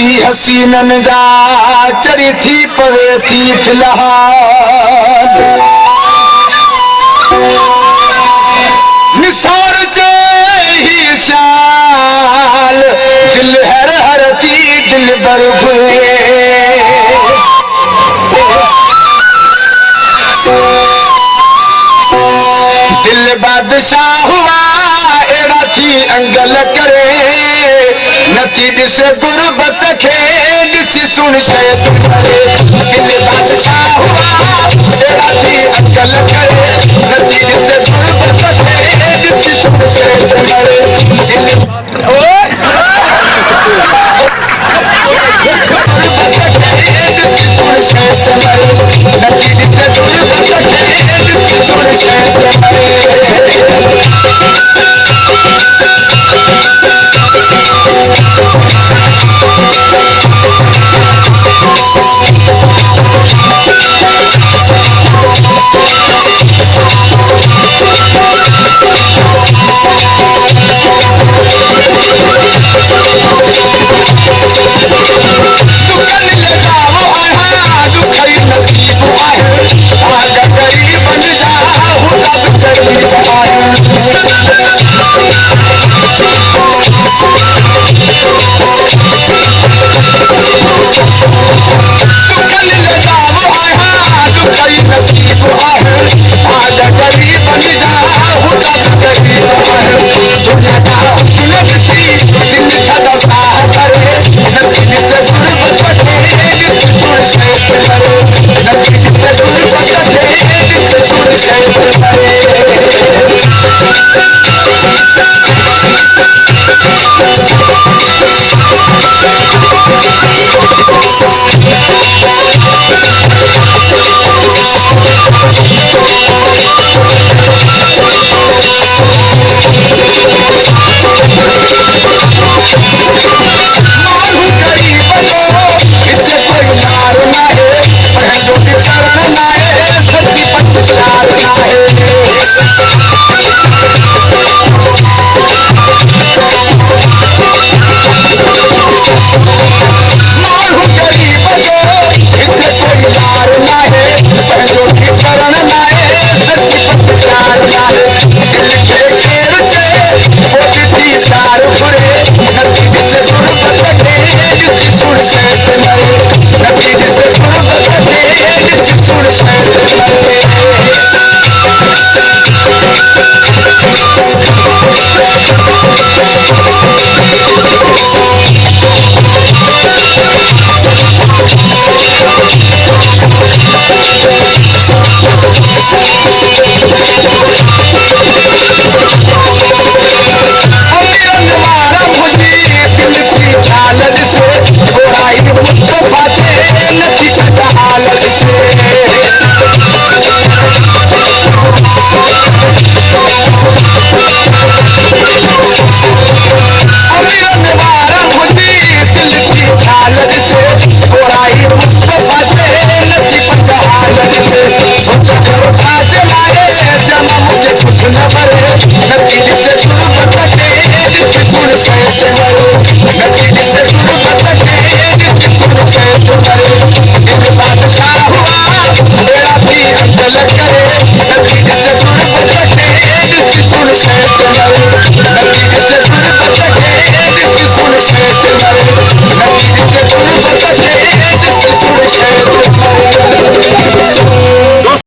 हसी हसीनन जा चढ़ी थी पवे थी फिलहाल निसार जे ही शाल दिल हर हर थी दिल बर घुए दिल बादशाह हुआ एड़ा थी अंगल करे नथी ॾिसे गुरबत खे ॾिसी सुन शइ करे दिल बादशाह हुआ एड़ा थी अंगल करे नथी ॾिसे गुरबत खे ॾिसी सुन शइ करे